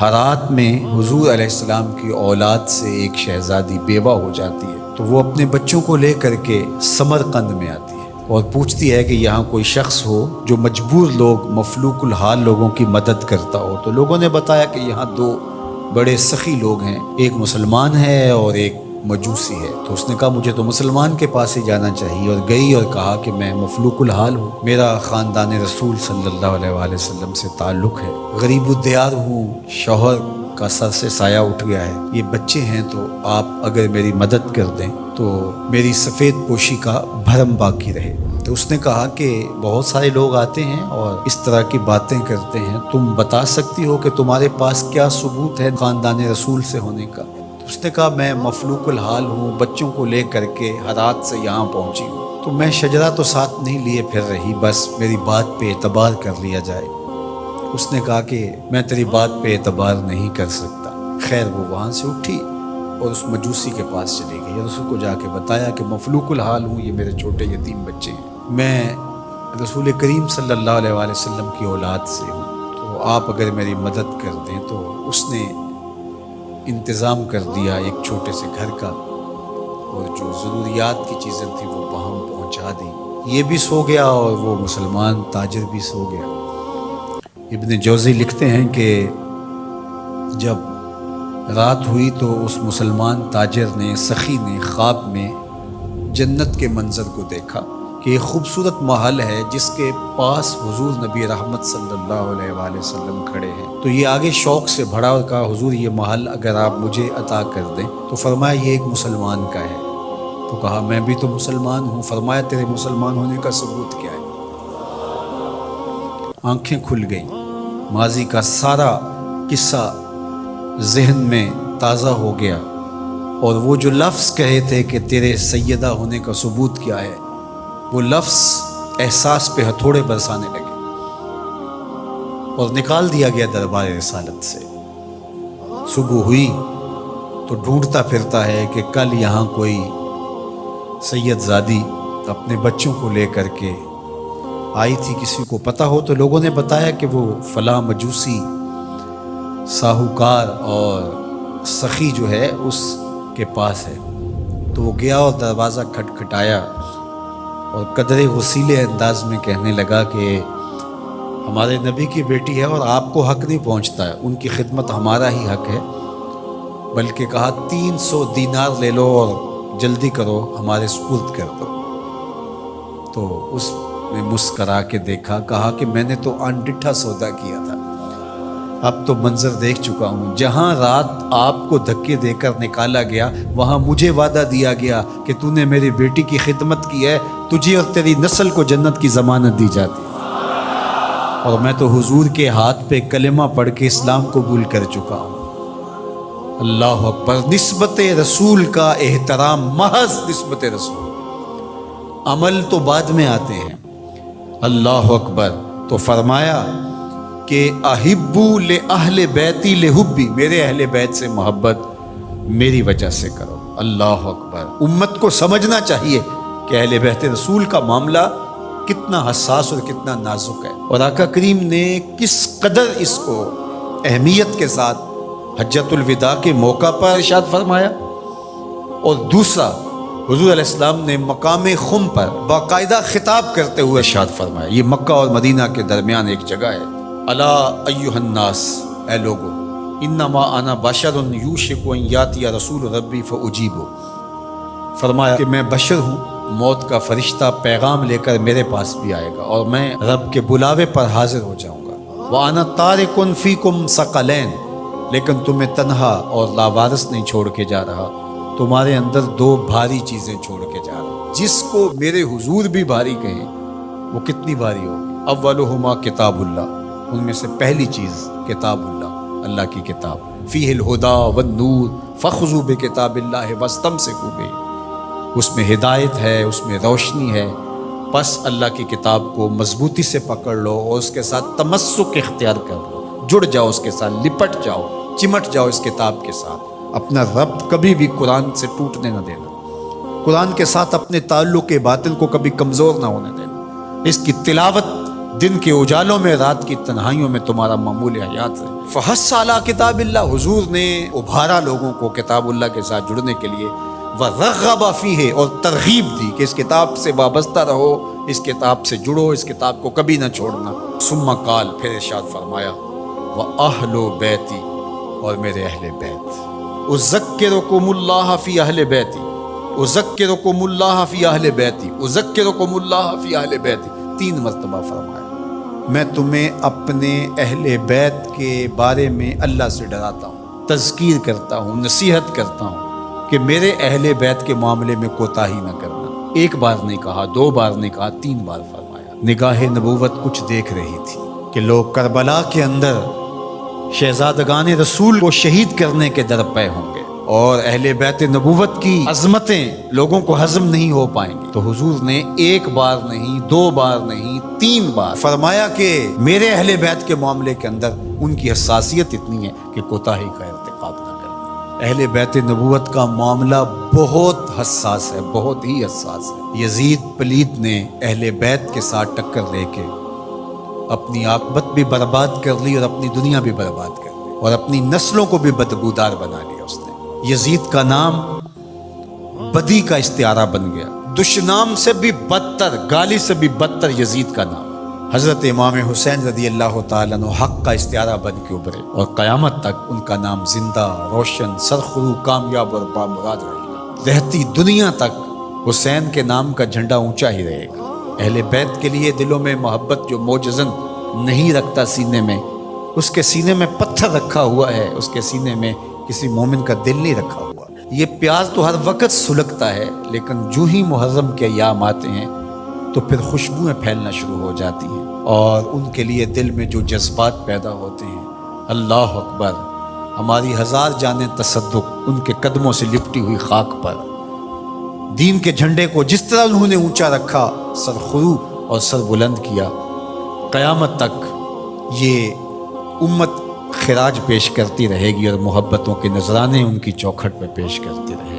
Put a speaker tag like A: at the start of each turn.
A: ہرات میں حضور علیہ السلام کی اولاد سے ایک شہزادی بیوہ ہو جاتی ہے، تو وہ اپنے بچوں کو لے کر کے سمرقند میں آتی ہے اور پوچھتی ہے کہ یہاں کوئی شخص ہو جو مجبور لوگ، مفلوک الحال لوگوں کی مدد کرتا ہو۔ تو لوگوں نے بتایا کہ یہاں دو بڑے سخی لوگ ہیں، ایک مسلمان ہے اور ایک مجوسی ہے۔ تو اس نے کہا مجھے تو مسلمان کے پاس ہی جانا چاہیے، اور گئی اور کہا کہ میں مفلوک الحال ہوں، میرا خاندان رسول صلی اللہ علیہ وآلہ وسلم سے تعلق ہے، غریب الدیار ہوں، شوہر کا سر سے سایہ اٹھ گیا ہے، یہ بچے ہیں، تو آپ اگر میری مدد کر دیں تو میری سفید پوشی کا بھرم باقی رہے۔ تو اس نے کہا کہ بہت سارے لوگ آتے ہیں اور اس طرح کی باتیں کرتے ہیں، تم بتا سکتی ہو کہ تمہارے پاس کیا ثبوت ہے خاندان رسول سے ہونے کا؟ اس نے کہا میں مفلوک الحال ہوں، بچوں کو لے کر کے ہرات سے یہاں پہنچی ہوں، تو میں شجرہ تو ساتھ نہیں لیے پھر رہی، بس میری بات پہ اعتبار کر لیا جائے۔ اس نے کہا کہ میں تیری بات پہ اعتبار نہیں کر سکتا۔ خیر وہ وہاں سے اٹھی اور اس مجوسی کے پاس چلی گئی اور اس کو جا کے بتایا کہ مفلوک الحال ہوں، یہ میرے چھوٹے یتیم بچے ہیں، میں رسول کریم صلی اللہ علیہ وآلہ وسلم کی اولاد سے ہوں، تو آپ اگر میری مدد کر دیں۔ تو اس نے انتظام کر دیا ایک چھوٹے سے گھر کا، اور جو ضروریات کی چیزیں تھیں وہ وہاں پہنچا دی۔ یہ بھی سو گیا اور وہ مسلمان تاجر بھی سو گیا۔ ابن جوزی لکھتے ہیں کہ جب رات ہوئی تو اس مسلمان تاجر نے، سخی نے، خواب میں جنت کے منظر کو دیکھا کہ ایک خوبصورت محل ہے جس کے پاس حضور نبی رحمت صلی اللہ علیہ وآلہ وسلم کھڑے ہیں۔ تو یہ آگے شوق سے بڑھا اور کہا حضور یہ محل اگر آپ مجھے عطا کر دیں۔ تو فرمایا یہ ایک مسلمان کا ہے۔ تو کہا میں بھی تو مسلمان ہوں۔ فرمایا تیرے مسلمان ہونے کا ثبوت کیا ہے؟ آنکھیں کھل گئیں، ماضی کا سارا قصہ ذہن میں تازہ ہو گیا، اور وہ جو لفظ کہے تھے کہ تیرے سیدہ ہونے کا ثبوت کیا ہے، وہ لفظ احساس پہ ہتھوڑے برسانے لگے اور نکال دیا گیا دربار رسالت سے۔ صبح ہوئی تو ڈھونڈتا پھرتا ہے کہ کل یہاں کوئی سید زادی اپنے بچوں کو لے کر کے آئی تھی، کسی کو پتہ ہو تو لوگوں نے بتایا کہ وہ فلاں مجوسی ساہوکار اور سخی جو ہے اس کے پاس ہے۔ تو وہ گیا اور دروازہ کھٹکھٹایا اور قدرے غسیلے انداز میں کہنے لگا کہ ہمارے نبی کی بیٹی ہے اور آپ کو حق نہیں پہنچتا ہے، ان کی خدمت ہمارا ہی حق ہے، بلکہ کہا 300 دینار لے لو اور جلدی کرو ہمارے سپرد کر دو۔ تو اس نے مسکرا کے دیکھا، کہا کہ میں نے تو انڈٹھا سودا کیا تھا، اب تو منظر دیکھ چکا ہوں، جہاں رات آپ کو دھکے دے کر نکالا گیا وہاں مجھے وعدہ دیا گیا کہ تو نے میری بیٹی کی خدمت کی ہے، تجھے اور تیری نسل کو جنت کی ضمانت دی جاتی ہے، اور میں تو حضور کے ہاتھ پہ کلمہ پڑھ کے اسلام قبول کر چکا ہوں۔ اللہ اکبر۔ نسبت رسول کا احترام، محض نسبت رسول، عمل تو بعد میں آتے ہیں۔ اللہ اکبر۔ تو فرمایا کہ احبو لأہل بیتی لحبی، میرے اہل بیت سے محبت میری وجہ سے کرو۔ اللہ اکبر۔ امت کو سمجھنا چاہیے کہ اہل بیت رسول کا معاملہ کتنا حساس اور کتنا نازک ہے، اور آقا کریم نے کس قدر اس کو اہمیت کے ساتھ حجۃ الوداع کے موقع پر ارشاد فرمایا، اور دوسرا حضور علیہ السلام نے مقام خم پر باقاعدہ خطاب کرتے ہوئے ارشاد فرمایا۔ یہ مکہ اور مدینہ کے درمیان ایک جگہ ہے۔ الا ایھا الناس، اے لوگو، انما انا بشر یوشک ان یاتی رسول ربی فاجیبو، فرمایا کہ میں بشر ہوں، موت کا فرشتہ پیغام لے کر میرے پاس بھی آئے گا اور میں رب کے بلاوے پر حاضر ہو جاؤں گا۔ وانا تارک فیکم ثقلین، لیکن تمہیں تنہا اور لاوارث نہیں چھوڑ کے جا رہا، تمہارے اندر دو بھاری چیزیں چھوڑ کے جا رہا۔ جس کو میرے حضور بھی بھاری کہیں وہ کتنی بھاری ہوگی؟ اولہما کتاب اللہ، ان میں سے پہلی چیز کتاب اللہ، اللہ کی کتاب، فیہ الہدی والنور فخذوا بکتاب اللہ واستمسکوا بہ، اس میں ہدایت ہے، اس میں روشنی ہے، پس اللہ کی کتاب کو مضبوطی سے پکڑ لو اور اس کے ساتھ تمسک اختیار کر لو، جڑ جاؤ اس کے ساتھ، لپٹ جاؤ، چمٹ جاؤ اس کتاب کے ساتھ، اپنا ربط کبھی بھی قرآن سے ٹوٹنے نہ دینا، قرآن کے ساتھ اپنے تعلق باطن کو کبھی کمزور نہ ہونے دینا، اس کی تلاوت دن کے اجالوں میں رات کی تنہائیوں میں تمہارا معمول حیات ہے۔ فحث علی کتاب اللہ، حضور نے ابھارا لوگوں کو کتاب اللہ کے ساتھ جڑنے کے لیے، ورغب فیہ، اور ترغیب دی کہ اس کتاب سے وابستہ رہو، اس کتاب سے جڑو، اس کتاب کو کبھی نہ چھوڑنا۔ ثم قال، پھر ارشاد فرمایا، وَأَهْلُ بَيْتِي، اور میرے اہل بیت، اذکرکم اللہ فی اہل بیتی، اذکرکم اللہ فی اہل بیتی، اذکرکم اللہ فی اہل بیتی، 3 مرتبہ فرمایا میں تمہیں اپنے اہل بیت کے بارے میں اللہ سے ڈراتا ہوں، تذکیر کرتا ہوں، نصیحت کرتا ہوں کہ میرے اہل بیت کے معاملے میں کوتاہی نہ کرنا۔ 1 بار نہیں کہا، 2 بار نہیں کہا، 3 بار فرمایا۔ نگاہ نبوت کچھ دیکھ رہی تھی کہ لوگ کربلا کے اندر شہزادگان رسول کو شہید کرنے کے در پے ہوں گے، اور اہل بیت نبوت کی عظمتیں لوگوں کو ہضم نہیں ہو پائیں گی۔ تو حضور نے 1 بار نہیں، 2 بار نہیں، 3 بار فرمایا کہ میرے اہل بیت کے معاملے کے اندر ان کی حساسیت اتنی ہے کہ کوتاہی کا ارتکاب نہ کرنا۔ اہل بیت نبوت کا معاملہ بہت حساس ہے، بہت ہی حساس ہے۔ یزید پلیت نے اہل بیت کے ساتھ ٹکر لے کے اپنی عاقبت بھی برباد کر لی اور اپنی دنیا بھی برباد کر لی، اور اپنی نسلوں کو بھی بدبودار بنا لیا اس نے۔ یزید کا نام بدی کا استعارہ بن گیا، دشنام سے بھی بدتر، گالی سے بھی بدتر یزید کا نام۔ حضرت امام حسین رضی اللہ تعالیٰ عنہ حق کا استعارہ بن کے ابھرے، اور قیامت تک ان کا نام زندہ، روشن، سرخرو، کامیاب اور بامراد رہے گا۔ رہتی دنیا تک حسین کے نام کا جھنڈا اونچا ہی رہے گا۔ اہل بیت کے لیے دلوں میں محبت جو موجزن نہیں رکھتا سینے میں، اس کے سینے میں پتھر رکھا ہوا ہے، اس کے سینے میں کسی مومن کا دل نہیں رکھا ہوا۔ یہ پیاز تو ہر وقت سلگتا ہے، لیکن جو ہی محرم کے ایام آتے ہیں تو پھر خوشبوئیں پھیلنا شروع ہو جاتی ہیں، اور ان کے لیے دل میں جو جذبات پیدا ہوتے ہیں، اللہ اکبر، ہماری 1000 جانیں تصدق ان کے قدموں سے لپٹی ہوئی خاک پر۔ دین کے جھنڈے کو جس طرح انہوں نے اونچا رکھا، سرخرو اور سر بلند کیا، قیامت تک یہ امت خراج پیش کرتی رہے گی، اور محبتوں کے نذرانے ان کی چوکھٹ پہ پیش کرتی رہے گی۔